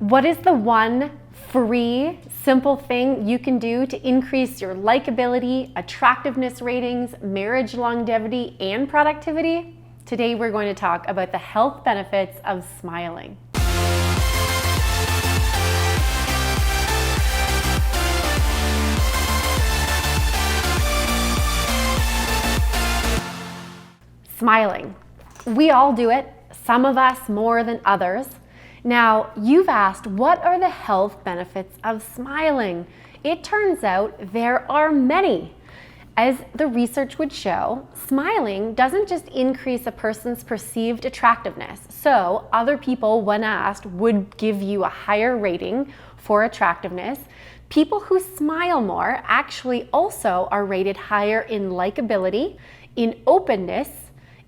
What is the one free, simple thing you can do to increase your likability, attractiveness ratings, marriage longevity, and productivity? Today we're going to talk about the health benefits of smiling. Smiling. We all do it, some of us more than others. Now, you've asked, what are the health benefits of smiling? It turns out there are many. As the research would show, smiling doesn't just increase a person's perceived attractiveness. So other people, when asked, would give you a higher rating for attractiveness. People who smile more actually also are rated higher in likability, in openness,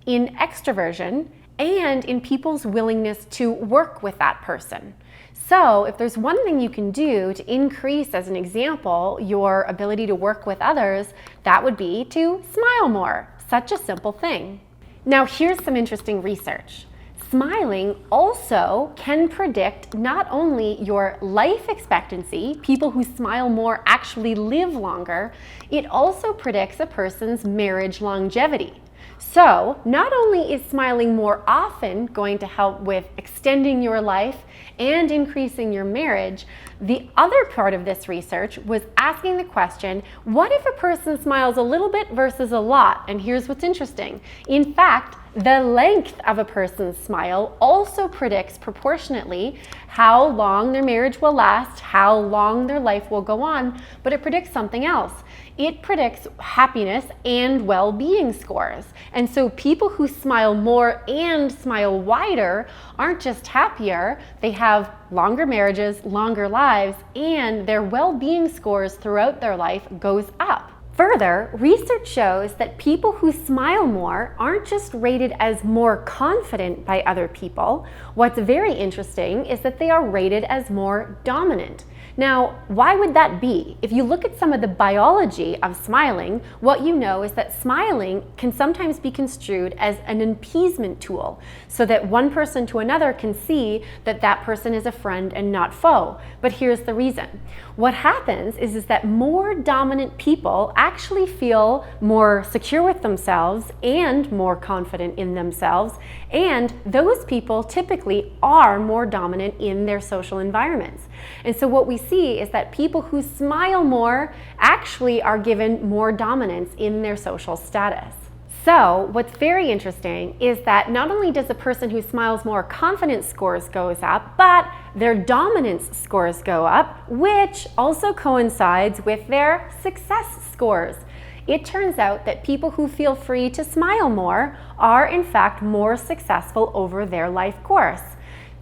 in extroversion, and in people's willingness to work with that person. So if there's one thing you can do to increase, as an example, your ability to work with others, that would be to smile more. Such a simple thing. Now here's some interesting research. Smiling also can predict not only your life expectancy, people who smile more actually live longer, it also predicts a person's marriage longevity. So not only is smiling more often going to help with extending your life and increasing your marriage, the other part of this research was asking the question, what if a person smiles a little bit versus a lot? And here's what's interesting. In fact, the length of a person's smile also predicts proportionately how long their marriage will last, how long their life will go on, but it predicts something else. It predicts happiness and well-being scores. And so people who smile more and smile wider aren't just happier, they have longer marriages, longer lives, and their well-being scores throughout their life goes up. Further, research shows that people who smile more aren't just rated as more confident by other people. What's very interesting is that they are rated as more dominant. Now, why would that be? If you look at some of the biology of smiling, what you know is that smiling can sometimes be construed as an appeasement tool, so that one person to another can see that that person is a friend and not foe. But here's the reason. What happens is that more dominant people actually feel more secure with themselves and more confident in themselves, and those people typically are more dominant in their social environments. And so what we see is that people who smile more actually are given more dominance in their social status. So what's very interesting is that not only does a person who smiles more confidence scores goes up, but their dominance scores go up, which also coincides with their success scores. It turns out that people who feel free to smile more are in fact more successful over their life course.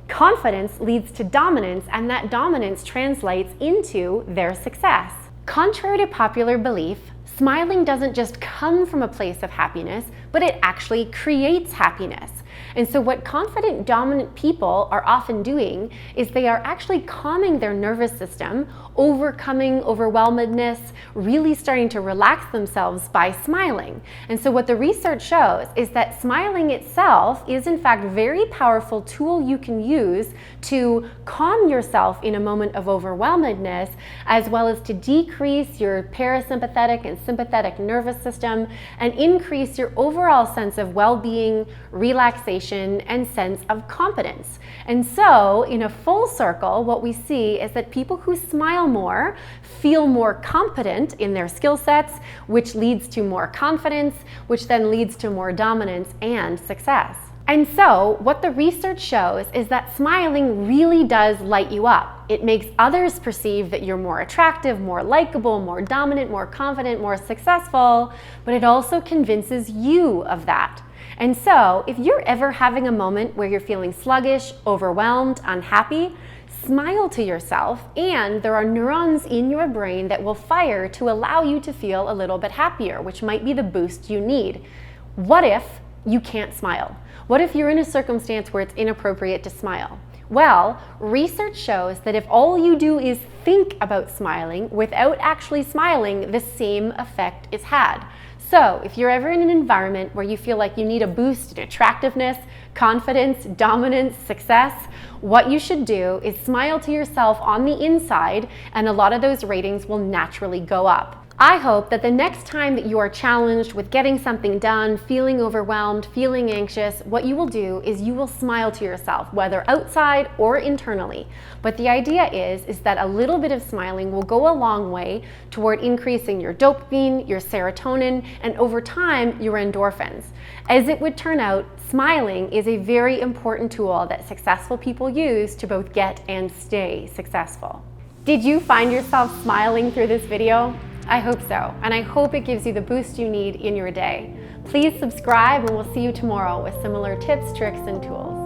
Confidence leads to dominance, and that dominance translates into their success. Contrary to popular belief, smiling doesn't just come from a place of happiness, but it actually creates happiness. And so what confident, dominant people are often doing is they are actually calming their nervous system, overcoming overwhelmedness, really starting to relax themselves by smiling. And so what the research shows is that smiling itself is in fact a very powerful tool you can use to calm yourself in a moment of overwhelmedness, as well as to decrease your parasympathetic and sympathetic nervous system and increase your overall sense of well-being, relaxation, and sense of competence. And so in a full circle, what we see is that people who smile more feel more competent in their skill sets, which leads to more confidence, which then leads to more dominance and success. And so what the research shows is that smiling really does light you up. It makes others perceive that you're more attractive, more likable, more dominant, more confident, more successful, but it also convinces you of that. And so if you're ever having a moment where you're feeling sluggish, overwhelmed, unhappy, smile to yourself, and there are neurons in your brain that will fire to allow you to feel a little bit happier, which might be the boost you need. What if you can't smile? What if you're in a circumstance where it's inappropriate to smile? Well, research shows that if all you do is think about smiling without actually smiling, the same effect is had. So if you're ever in an environment where you feel like you need a boost in attractiveness, confidence, dominance, success, what you should do is smile to yourself on the inside, and a lot of those ratings will naturally go up. I hope that the next time that you are challenged with getting something done, feeling overwhelmed, feeling anxious, what you will do is you will smile to yourself, whether outside or internally. But the idea is that a little bit of smiling will go a long way toward increasing your dopamine, your serotonin, and over time, your endorphins. As it would turn out, smiling is a very important tool that successful people use to both get and stay successful. Did you find yourself smiling through this video? I hope so, and I hope it gives you the boost you need in your day. Please subscribe, and we'll see you tomorrow with similar tips, tricks, and tools.